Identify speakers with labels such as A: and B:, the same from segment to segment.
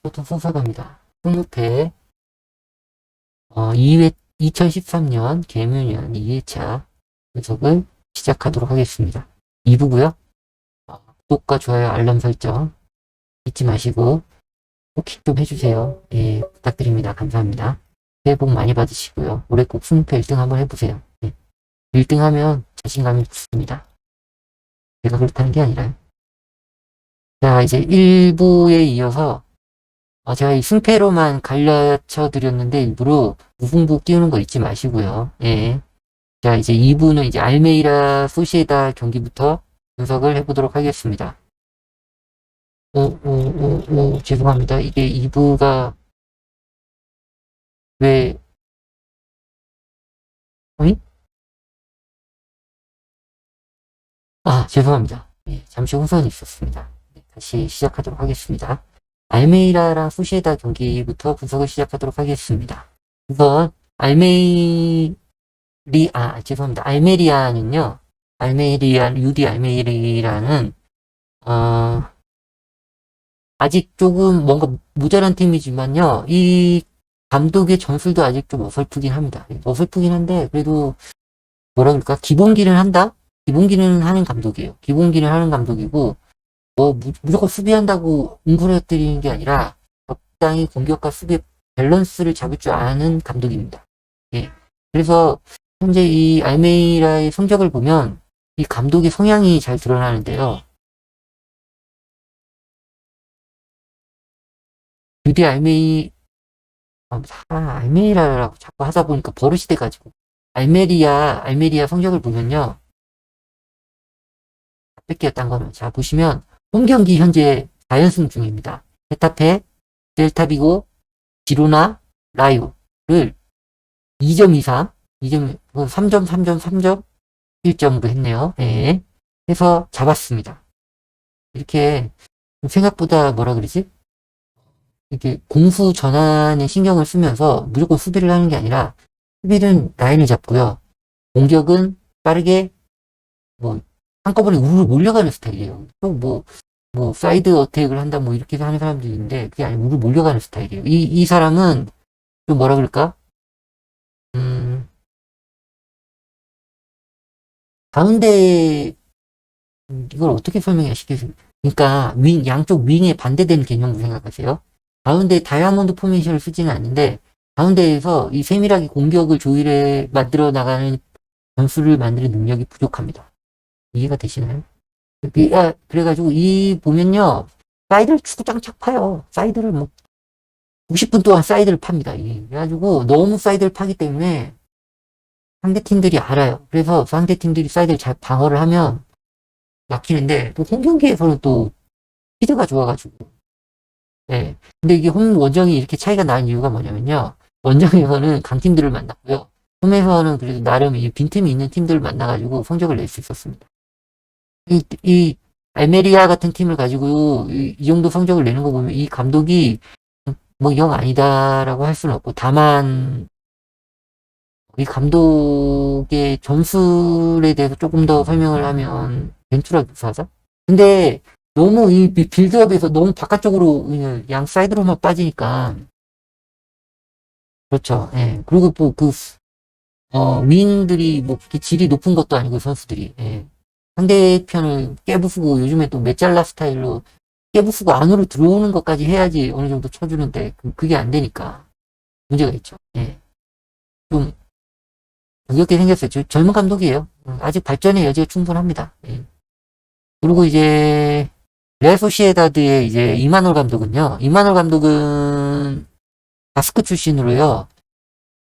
A: 보통 순서갑니다. 20회, 2회, 2013년 개묘년 2회차 분석을 시작하도록 하겠습니다. 2부고요. 구독과 좋아요, 알람 설정 잊지 마시고 꼭 킥 좀 해주세요. 예, 부탁드립니다. 감사합니다. 새해 복 많이 받으시고요. 올해 꼭 20회 1등 한번 해보세요. 예. 1등 하면 자신감이 붙습니다. 제가 그렇다는 게 아니라요. 자, 이제 1부에 이어서 제가 이 승패로만 가르쳐 드렸는데 일부러 무승부 띄우는 거 잊지 마시고요. 예. 자, 이제 2부는 이제 알메이라 소시에다 경기부터 분석을 해보도록 하겠습니다. 죄송합니다. 이게 2부가 왜, 어이? 죄송합니다. 예, 잠시 혼선이 있었습니다. 다시 시작하도록 하겠습니다. 알메이라랑 소시에다 경기부터 분석을 시작하도록 하겠습니다. 우선 죄송합니다. 알메리아는요, 유디 알메리라는 아직 조금 뭔가 모자란 팀이지만요, 이 감독의 전술도 아직 좀 어설프긴 합니다. 어설프긴 한데, 그래도 뭐라 그럴까, 기본기는 한다? 기본기는 하는 감독이에요. 기본기는 하는 감독이고, 무조건 수비한다고 웅크러뜨리는 게 아니라 적당히 공격과 수비의 밸런스를 잡을 줄 아는 감독입니다. 예. 그래서 현재 이 알메이라의 성적을 보면 이 감독의 성향이 잘 드러나는데요. 유디 알메이라라고 자꾸 하다 보니까 버릇이 돼가지고 알메리아 성적을 보면요. 뺄게요, 딴 거는. 자, 보시면 홈 경기 현재 4연승 중입니다. 헤타페, 델타비고, 지로나, 라이오를 2점 이상, 3점, 3점, 3점, 1점으로 했네요. 예. 해서 잡았습니다. 이렇게 생각보다 뭐라 그러지? 이렇게 공수 전환에 신경을 쓰면서 무조건 수비를 하는 게 아니라 수비는 라인을 잡고요. 공격은 빠르게 한꺼번에 우르르 몰려가는 스타일이에요. 또 사이드 어택을 한다, 이렇게 하는 사람들이 있는데, 그게 아니고, 우르르 몰려가는 스타일이에요. 이 사람은, 좀 뭐라 그럴까? 가운데, 이걸 어떻게 설명해야 시겠습니까? 그러니까, 양쪽 윙에 반대되는 개념으로 생각하세요. 가운데 다이아몬드 포메이션을 쓰지는 않는데, 가운데에서 이 세밀하게 공격을 만들어 나가는 전술을 만드는 능력이 부족합니다. 이해가 되시나요? 그래가지고 보면요, 사이드를 주구장창 파요. 사이드를 90분 동안 사이드를 팝니다. 그래가지고 너무 사이드를 파기 때문에 상대 팀들이 알아요. 그래서 상대 팀들이 사이드를 잘 방어를 하면 막히는데, 또 홈 경기에서는 또 피드가 좋아가지고. 네. 근데 이게 홈 원정이 이렇게 차이가 나는 이유가 뭐냐면요. 원정에서는 강팀들을 만났고요. 홈에서는 그래도 나름 빈틈이 있는 팀들을 만나가지고 성적을 낼 수 있었습니다. 이 알메리아 같은 팀을 가지고 이 정도 성적을 내는 거 보면 이 감독이 영 아니다라고 할 수는 없고, 다만 이 감독의 전술에 대해서 조금 더 설명을 하면 벤투라 교사자? 근데 너무 이 빌드업에서 너무 바깥쪽으로 그냥 양 사이드로만 빠지니까. 그렇죠. 예. 그리고 윙들이 그렇게 질이 높은 것도 아니고 선수들이. 예. 상대편을 깨부수고, 요즘에 또 메잘라 스타일로 깨부수고 안으로 들어오는 것까지 해야지 어느 정도 쳐주는데, 그게 안 되니까 문제가 있죠. 예. 좀 가볍게 생겼어요. 젊은 감독이에요. 아직 발전의 여지가 충분합니다. 예. 그리고 이제 레알 소시에다드의 이제 이마놀 감독은 바스크 출신으로요.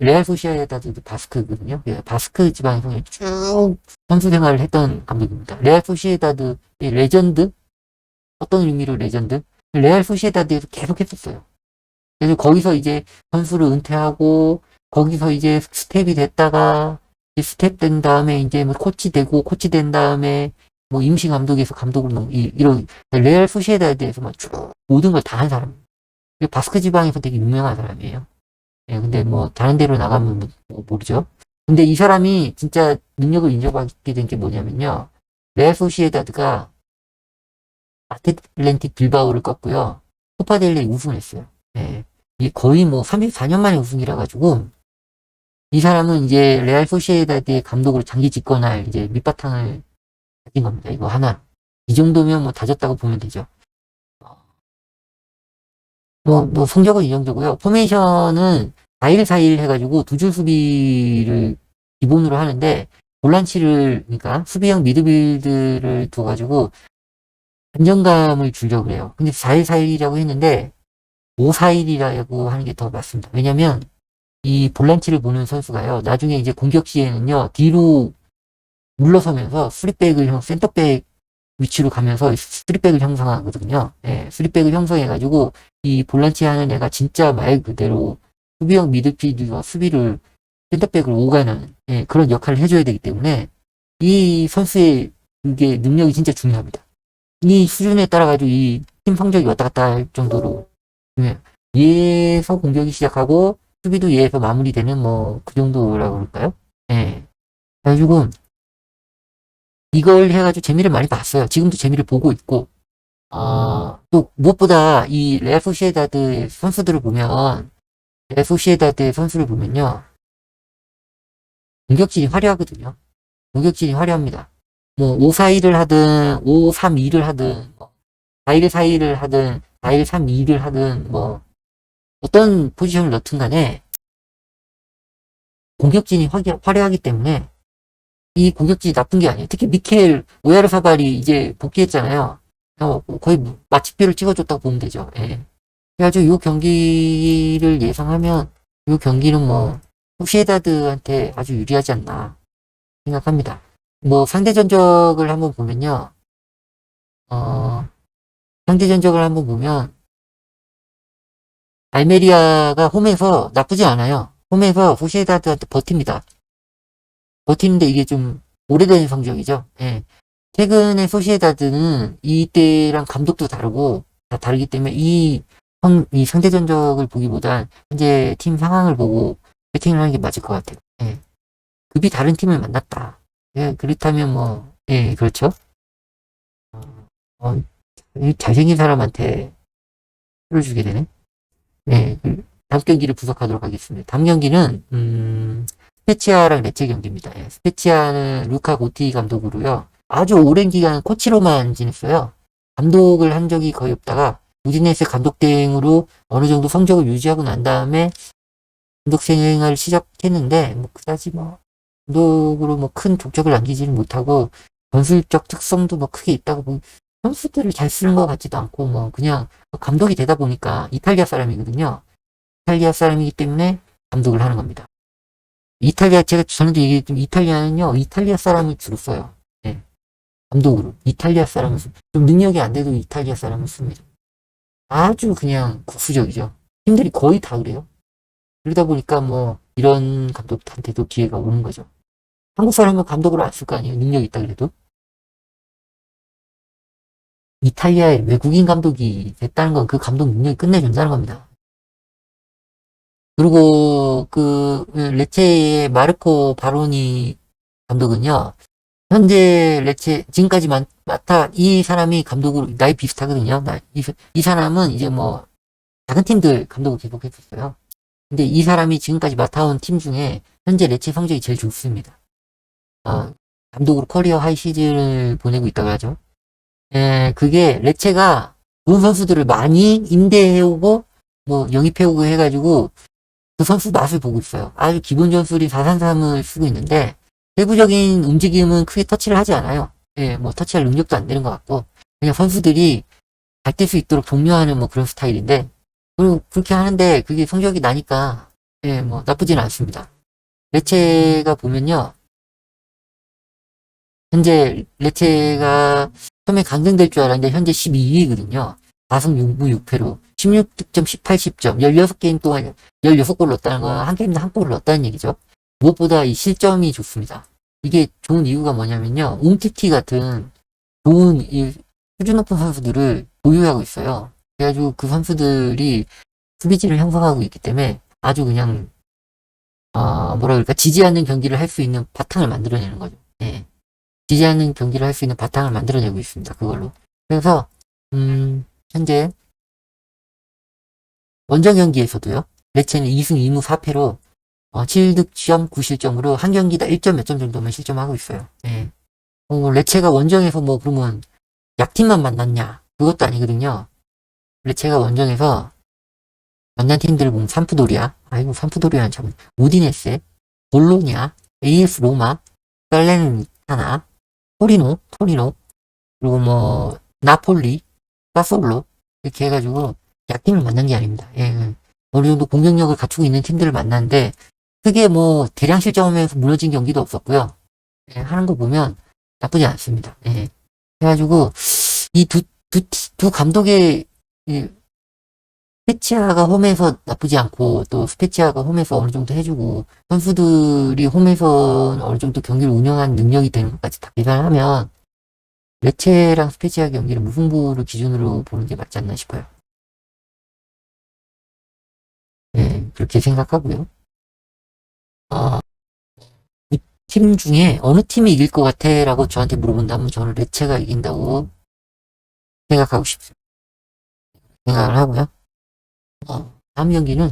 A: 레알 소시에다드도 바스크거든요. 바스크 지방에서 쭉 선수 생활을 했던 감독입니다. 레알 소시에다드의 레전드? 어떤 의미로 레전드? 레알 소시에다드에서 계속 했었어요. 그래서 거기서 이제 선수를 은퇴하고, 거기서 이제 스텝이 됐다가, 스텝 된 다음에 이제 코치 되고, 코치 된 다음에 임시 감독에서 감독으로 이런 레알 소시에다드에서 쭉 모든 걸 다 한 사람. 바스크 지방에서 되게 유명한 사람이에요. 예, 근데 다른 데로 나가면 모르죠. 근데 이 사람이 진짜 능력을 인정받게 된 게 뭐냐면요. 레알 소시에다드가 아틀란틱 빌바오를 꺾고요. 코파델레 우승했어요. 예. 이 거의 뭐 34년 만에 우승이라 가지고 이 사람은 이제 레알 소시에다드의 감독으로 장기 집권할 이제 밑바탕을 가진 겁니다. 이거 하나. 이 정도면 뭐 다졌다고 보면 되죠. 뭐 성적은 이 정도고요. 포메이션은 4-1-4-1 해가지고 두 줄 수비를 기본으로 하는데 볼란치를 그러니까 수비형 미드필드를 둬가지고 안정감을 주려고 해요. 근데 4-1-4-1이라고 했는데 5-4-1이라고 하는 게 더 맞습니다. 왜냐면 이 볼란치를 보는 선수가요. 나중에 이제 공격 시에는요. 뒤로 물러서면서 센터백 위치로 가면서 쓰리백을 형성하거든요. 예, 쓰리백을 형성해가지고 이 볼란치 하는 애가 진짜 말 그대로 수비형 미드필드와 수비를 센터백을 오가는 예, 그런 역할을 해줘야 되기 때문에 이 선수의 이게 능력이 진짜 중요합니다. 이 수준에 따라 가지고 이 팀 성적이 왔다 갔다 할 정도로 중요해요. 얘에서 공격이 시작하고 수비도 얘에서 마무리되는 뭐 그 정도라고 그럴까요? 예. 그래가지고 이걸 해가지고 재미를 많이 봤어요. 지금도 재미를 보고 있고, 또 무엇보다 이 레알 소시에다드 선수들을 보면, 레알 소시에다드의 선수를 보면요, 공격진이 화려하거든요. 공격진이 화려합니다. 뭐 5-4-1을 하든 5-3-2를 하든 4-1-4-1을 하든 4-1-3-2를 하든 뭐 어떤 포지션을 넣든 간에 공격진이 화려하기 때문에 이 공격진이 나쁜 게 아니에요. 특히 미켈 오야르사발이 이제 복귀했잖아요. 거의 마침표를 찍어줬다고 보면 되죠. 예. 그래가지고 이 경기를 예상하면 이 경기는 뭐 소시에다드한테 아주 유리하지 않나 생각합니다. 뭐 상대 전적을 한번 보면요. 상대 전적을 한번 보면 알메리아가 홈에서 나쁘지 않아요. 홈에서 소시에다드한테 버팁니다. 버티는데 이게 좀 오래된 성적이죠. 예. 최근에 소시에다드는 이때랑 감독도 다르고 다 다르기 때문에 이 상대 전적을 보기보단 현재 팀 상황을 보고 배팅을 하는 게 맞을 것 같아요. 예. 급이 다른 팀을 만났다. 예, 그렇다면 뭐, 예, 그렇죠. 이 잘생긴 사람한테 표를 주게 되네. 예, 다음 경기를 분석하도록 하겠습니다. 다음 경기는, 스페치아랑 레체 경기입니다. 예, 스페치아는 루카 고티 감독으로요. 아주 오랜 기간 코치로만 지냈어요. 감독을 한 적이 거의 없다가 우디네스 감독 대행으로 어느 정도 성적을 유지하고 난 다음에 감독 생활을 시작했는데 뭐 그다지 뭐 감독으로 뭐 큰 족적을 남기지는 못하고 전술적 특성도 뭐 크게 있다고 뭐 선수들을 잘 쓰는 것 같지도 않고 뭐 그냥 감독이 되다 보니까 이탈리아 사람이거든요. 이탈리아 사람이기 때문에 감독을 하는 겁니다. 저는 얘기했지만 이탈리아는요, 이탈리아 사람을 주로 써요. 네. 감독으로. 이탈리아 사람을 좀 능력이 안 돼도 이탈리아 사람을 씁니다. 아주 그냥 국수적이죠. 팀들이 거의 다 그래요. 그러다 보니까 뭐, 이런 감독한테도 기회가 오는 거죠. 한국 사람은 감독으로 안 쓸 거 아니에요. 능력이 있다 그래도. 이탈리아의 외국인 감독이 됐다는 건 그 감독 능력이 끝내준다는 겁니다. 그리고 레체의 마르코 바로니 감독은요. 현재 지금까지 맡아 이 사람이 감독으로 나이 비슷하거든요. 이 사람은 이제 뭐 작은 팀들 감독을 계속 했었어요. 근데 이 사람이 지금까지 맡아온 팀 중에 현재 레체 성적이 제일 좋습니다. 감독으로 커리어 하이 시즌을 보내고 있다고 하죠. 예, 그게 레체가 좋은 선수들을 많이 임대해오고 뭐 영입해오고 해가지고 그 선수 맛을 보고 있어요. 아주 기본 전술이 4-3-3을 쓰고 있는데 세부적인 움직임은 크게 터치를 하지 않아요. 예, 뭐 터치할 능력도 안 되는 것 같고 그냥 선수들이 잘 뛸 수 있도록 독려하는 뭐 그런 스타일인데 그리고 그렇게 하는데 그게 성적이 나니까 예, 뭐 나쁘지는 않습니다. 레체가 보면요. 현재 레체가 처음에 강등될 줄 알았는데 현재 12위거든요. 4승 6무 6패로 16득점 18, 10점 16게임 동안 16골 넣었다는 건 한 게임당 한 골을 넣었다는 얘기죠. 무엇보다 이 실점이 좋습니다. 이게 좋은 이유가 뭐냐면요. 웅티티 같은 좋은 이 수준 높은 선수들을 보유하고 있어요. 그래가지고 그 선수들이 수비진을 형성하고 있기 때문에 아주 그냥 뭐라 그럴까 지지 않는 경기를 할 수 있는 바탕을 만들어내는 거죠. 예. 지지 않는 경기를 할 수 있는 바탕을 만들어내고 있습니다. 그걸로. 그래서 현재 원정 경기에서도요. 레체는 2승 2무 4패로 7득점 9실점으로 한 경기당 1점 몇 점 정도만 실점하고 있어요. 예. 레체가 원정에서 뭐 그러면 약팀만 만났냐? 그것도 아니거든요. 레체가 원정에서 만난 팀들을 보면 삼프도리아, 아이고 삼프도리아는 참, 우디네세, 볼로냐, AS 로마, 살레르니타나, 토리노, 그리고 뭐 나폴리, 사솔로 이렇게 해가지고 약팀을 만난 게 아닙니다. 예. 어느 정도 공격력을 갖추고 있는 팀들을 만났는데 크게 뭐 대량 실점하면서 무너진 경기도 없었고요. 예, 하는 거 보면 나쁘지 않습니다. 예. 그래가지고 이 두 감독의 스페치아가 홈에서 나쁘지 않고 또 스페치아가 홈에서 어느 정도 해주고 선수들이 홈에서 어느 정도 경기를 운영하는 능력이 되는 것까지 다 계산하면 레체랑 스페치아 경기를 무승부를 기준으로 보는 게 맞지 않나 싶어요. 네, 그렇게 생각하고요. 이 팀 중에 어느 팀이 이길 것 같아? 라고 저한테 물어본다면 저는 레체가 이긴다고 생각하고 싶습니다. 생각을 하고요. 다음 경기는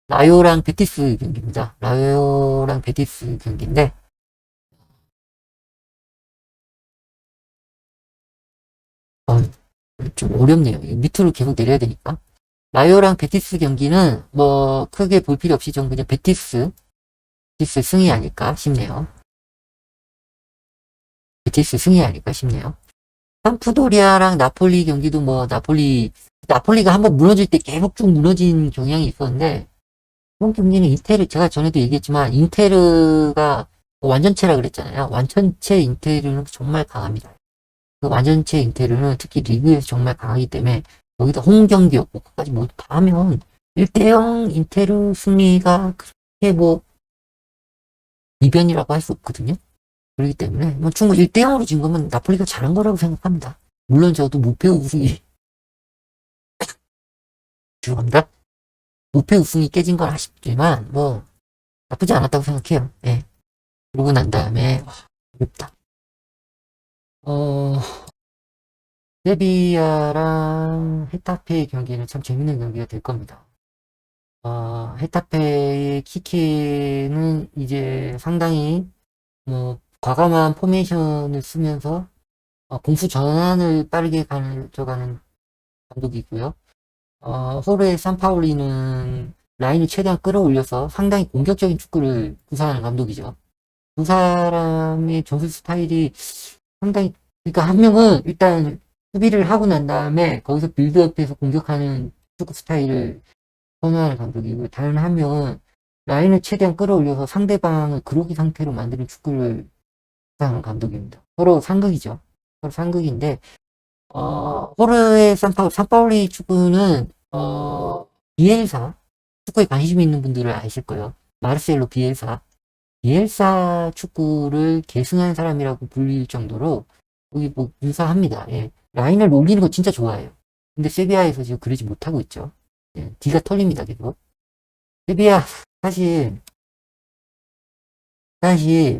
A: 라요랑 베티스 경기입니다. 라요랑 베티스 경기인데 어, 좀 어렵네요. 밑으로 계속 내려야 되니까. 라요랑 베티스 경기는 뭐 크게 볼 필요 없이 좀 그냥 베티스 승이 아닐까 싶네요. 베티스 승이 아닐까 싶네요. 삼프도리아랑 나폴리 경기도 뭐 나폴리가 한번 무너질 때 계속 쭉 무너진 경향이 있었는데 이번 경기는 인테르 제가 전에도 얘기했지만 인테르가 완전체라 그랬잖아요. 완전체 인테르는 정말 강합니다. 그 완전체 인테르는 특히 리그에서 정말 강하기 때문에 여기다 홈 경기였고 끝까지 모두 다 하면 1대0 인테르 승리가 그렇게 뭐 이변이라고 할 수 없거든요. 그렇기 때문에 뭐 충분히 1대0으로 진 거면 나폴리가 잘한 거라고 생각합니다. 물론 저도 무패 우승이 죄송합니다. 무패 우승이 깨진 건 아쉽지만 뭐 나쁘지 않았다고 생각해요. 예. 그러고 난 다음에 어렵다. 어 세비야랑 헤타페의 경기는 참 재밌는 경기가 될 겁니다. 헤타페의 키케는 이제 상당히 뭐 과감한 포메이션을 쓰면서 공수 전환을 빠르게 가져가는 감독이고요. 호르의 산파울리는 라인을 최대한 끌어올려서 상당히 공격적인 축구를 구사하는 감독이죠. 두 사람의 전술 스타일이 상당히, 그러니까 한 명은 일단 수비를 하고 난 다음에 거기서 빌드업해서 공격하는 축구 스타일을 선호하는 감독이고, 다른 한 명은 라인을 최대한 끌어올려서 상대방을 그로기 상태로 만드는 축구를 구사하는 감독입니다. 서로 상극이죠. 서로 상극인데, 호르의 산파울리 축구는, 비엘사, 축구에 관심 있는 분들은 아실 거예요. 마르셀로 비엘사 축구를 계승한 사람이라고 불릴 정도로, 거기 뭐, 유사합니다. 예. 라인을 올리는 거 진짜 좋아해요. 근데 세비야에서 지금 그러지 못하고 있죠. 예. D가 털립니다, 계속. 세비야, 사실,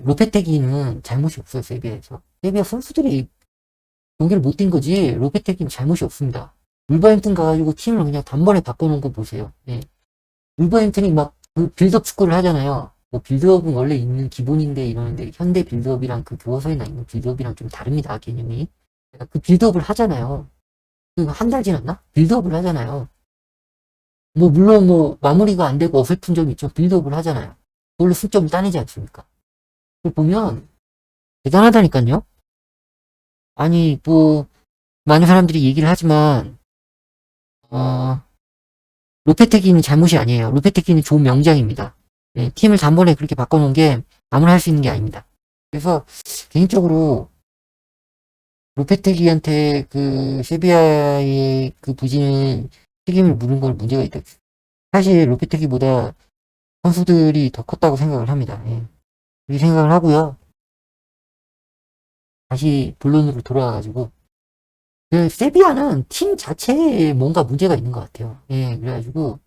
A: 로페테기는 잘못이 없어요, 세비야에서. 세비야 선수들이 경기를 못 뛴 거지 로페테기는 잘못이 없습니다. 울버햄튼 가가지고 팀을 그냥 단번에 바꿔놓은 거 보세요. 예. 울버햄튼이 막 그 빌드업 축구를 하잖아요. 뭐 빌드업은 원래 있는 기본인데 이러는데 현대 빌드업이랑 그 교과서에 나 있는 빌드업이랑 좀 다릅니다. 개념이. 그 빌드업을 하잖아요. 그 한 달 지났나? 빌드업을 하잖아요. 뭐 물론 뭐 마무리가 안 되고 어설픈 점이 있죠. 빌드업을 하잖아요. 그걸로 승점을 따내지 않습니까? 그걸 보면 대단하다니까요. 아니 뭐 많은 사람들이 얘기를 하지만 로페테기는 잘못이 아니에요. 로페테기는 좋은 명장입니다. 네, 팀을 단번에 그렇게 바꿔놓은 게 아무나 할 수 있는 게 아닙니다. 그래서 개인적으로 로페테기한테 그 세비야의 그 부진을 책임을 물은 건 문제가 있다. 사실 로페테기보다 선수들이 더 컸다고 생각을 합니다. 예. 그렇게 생각을 하고요. 다시 본론으로 돌아와가지고 그 세비야는 팀 자체에 뭔가 문제가 있는 것 같아요. 예, 그래가지고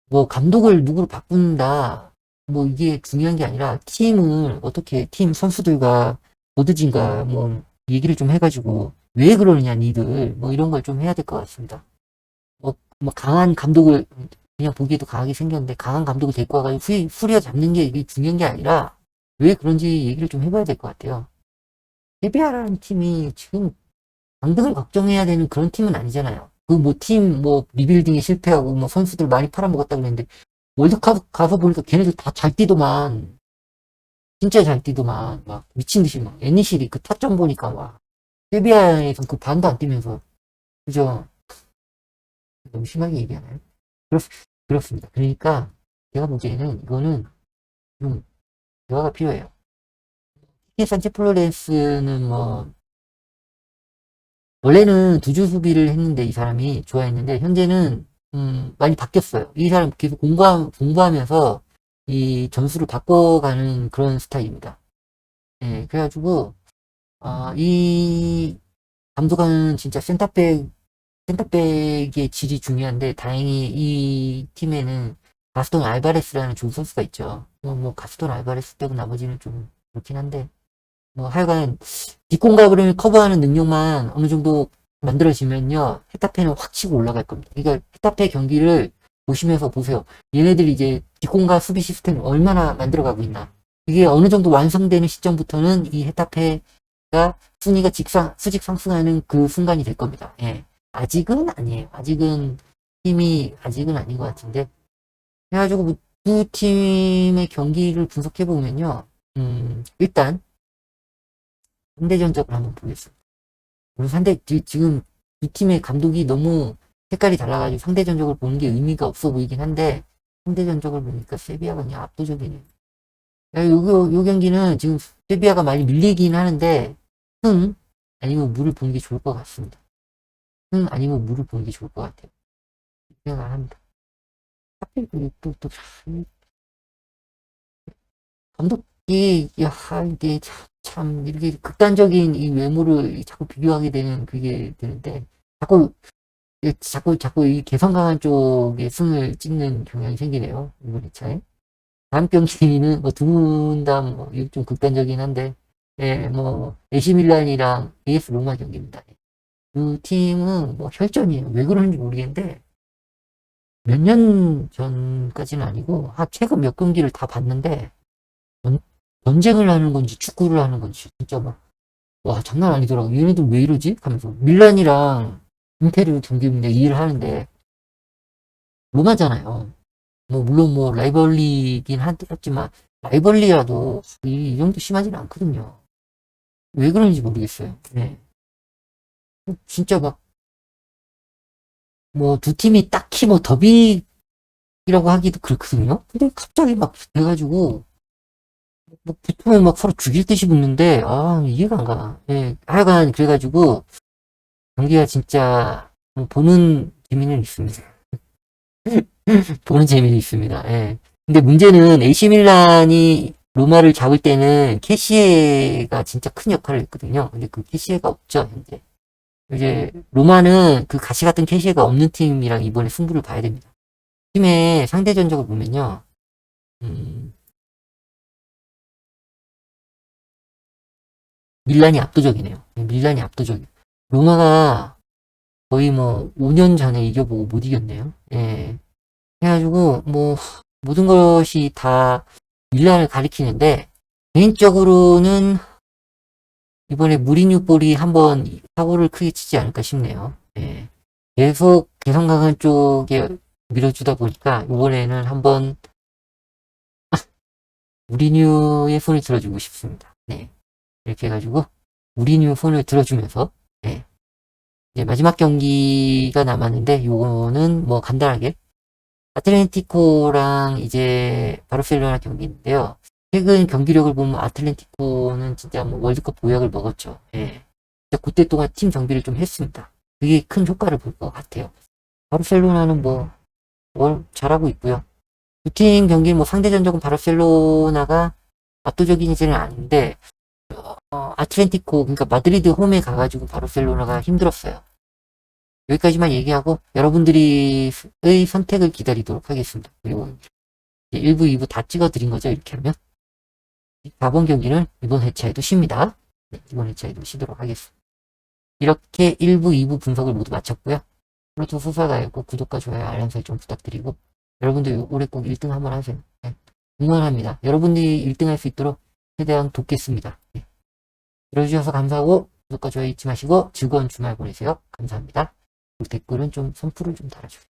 A: 뭐 감독을 누구로 바꾼다 뭐 이게 중요한 게 아니라 팀을 어떻게 팀 선수들과 보드진과 뭐 얘기를 좀 해가지고 왜 그러느냐 니들 뭐 이런 걸 좀 해야 될 것 같습니다. 뭐 뭐 강한 감독을 그냥 보기에도 강하게 생겼는데 강한 감독을 데리고 와가지고 후려 잡는 게 이게 중요한 게 아니라 왜 그런지 얘기를 좀 해봐야 될 것 같아요. 세비야라는 팀이 지금 강등을 걱정해야 되는 그런 팀은 아니잖아요. 그 뭐 팀 뭐 리빌딩에 실패하고 뭐 선수들 많이 팔아먹었다 그랬는데 월드컵 가서 보니까 걔네들 다 잘 뛰더만. 진짜 잘 뛰더만. 막 미친 듯이 막 NEC리 그 타점 보니까 막 세비야에선 그 반도 안 뛰면서 그죠? 너무 심하게 얘기하나요? 그렇습니다. 그러니까 제가 보기에는 이거는 좀 대화가 필요해요. 키케 산체 플로레스는 뭐 원래는 두 주 수비를 했는데 이 사람이 좋아했는데 현재는 많이 바뀌었어요. 이 사람 계속 공부하면서 이 점수를 바꿔가는 그런 스타일입니다. 예, 그래가지고 이 감독은 진짜 센터백의 질이 중요한데 다행히 이 팀에는 가스톤 알바레스라는 좋은 선수가 있죠. 뭐 가스톤 알바레스 빼고 나머지는 좀 그렇긴 한데 뭐 하여간 뒷공간을 커버하는 능력만 어느 정도 만들어지면요 헤타페는 확 치고 올라갈 겁니다. 그러니까 헤타페 경기를 보시면서 보세요. 얘네들이 이제 뒷공간 수비 시스템을 얼마나 만들어가고 있나. 이게 어느 정도 완성되는 시점부터는 이 헤타페가 순위가 수직 상승하는 그 순간이 될 겁니다. 예. 아직은 아니에요. 아직은 아닌 것 같은데. 그래가지고 뭐두 팀의 경기를 분석해 보면요. 일단 상대 전적을 한번 보겠습니다. 지금 두 팀의 감독이 너무 색깔이 달라가지고 상대 전적을 보는 게 의미가 없어 보이긴 한데 상대 전적을 보니까 세비야가 그냥 압도적이네요. 요 경기는 지금 세비야가 많이 밀리긴 하는데 흥 아니면 물을 보는 게 좋을 것 같습니다. 흥 아니면 물을 보는 게 좋을 것 같아요. 생각을 합니다. 하필 또 감독이 이게 참 이렇게 극단적인 이 외모를 자꾸 비교하게 되는 그게 되는데 자꾸 이 개성 강한 쪽에 승을 찍는 경향이 생기네요. 이번 2차에. 다음 경기는 뭐 두 분 다 뭐 좀 극단적이긴 한데 예, 뭐 AC 밀란이랑 AS 로마 경기입니다. 두 팀은 뭐 혈전이에요. 왜 그런지 모르겠는데 몇 년 전까지는 아니고 최근 몇 경기를 다 봤는데 전쟁을 하는 건지 축구를 하는 건지 진짜 막 와 장난 아니더라고. 얘네들 왜 이러지? 하면서 밀란이랑 인테르 경기인데 이해를 하는데 로마잖아요. 뭐 물론 뭐 라이벌리긴 하지만 라이벌리라도 이 정도 심하지는 않거든요. 왜 그런지 모르겠어요. 네. 진짜 막 뭐 두 팀이 딱히 뭐 더비라고 하기도 그렇거든요. 근데 갑자기 막 돼가지고 뭐 붙으면 막 서로 죽일 듯이 붙는데 이해가 안 가. 예, 하여간 그래가지고 경기가 진짜 보는 재미는 있습니다. 보는 재미는 있습니다. 예. 근데 문제는 AC 밀란이 로마를 잡을 때는 캐시에가 진짜 큰 역할을 했거든요. 근데 그 캐시에가 없죠, 현재. 이제 로마는 그 가시 같은 캐시에가 없는 팀이랑 이번에 승부를 봐야 됩니다. 팀의 상대 전적을 보면요. 밀란이 압도적이네요. 밀란이 압도적이에요. 로마가 거의 뭐 5년 전에 이겨보고 못 이겼네요. 예. 해가지고 뭐 모든 것이 다 밀란을 가리키는데 개인적으로는 이번에 무리뉴 볼이 한번 사고를 크게 치지 않을까 싶네요. 예. 계속 개성 강한 쪽에 밀어주다 보니까 이번에는 한번 무리뉴의 손을 들어주고 싶습니다. 네. 이렇게 해가지고 무리뉴 손을 들어주면서 네. 이제 마지막 경기가 남았는데 요거는 뭐 간단하게 아틀레티코랑 이제 바르셀로나 경기인데요. 최근 경기력을 보면 아틀레티코는 진짜 뭐 월드컵 보약을 먹었죠. 예. 그때 동안 팀 정비를 좀 했습니다. 그게 큰 효과를 볼 것 같아요. 바르셀로나는 뭘 잘하고 있고요. 두 팀 경기 뭐 상대 전적은 바르셀로나가 압도적이지는 않은데 아틀레티코 그러니까 마드리드 홈에 가가지고 바르셀로나가 힘들었어요. 여기까지만 얘기하고 여러분들의 선택을 기다리도록 하겠습니다. 그리고 1부, 2부 다 찍어드린 거죠. 이렇게 하면 4번 경기는 이번 회차에도 쉽니다. 네, 이번 회차에도 쉬도록 하겠습니다. 이렇게 1부, 2부 분석을 모두 마쳤고요. 프로토 소설가였고 구독과 좋아요, 알람 설정 부탁드리고 여러분들 올해 꼭 1등 한번 하세요. 네. 응원합니다. 여러분들이 1등 할 수 있도록 최대한 돕겠습니다. 네. 들어주셔서 감사하고 구독과 좋아요 잊지 마시고 즐거운 주말 보내세요. 감사합니다. 그리고 댓글은 좀 선풀을 좀 달아주세요.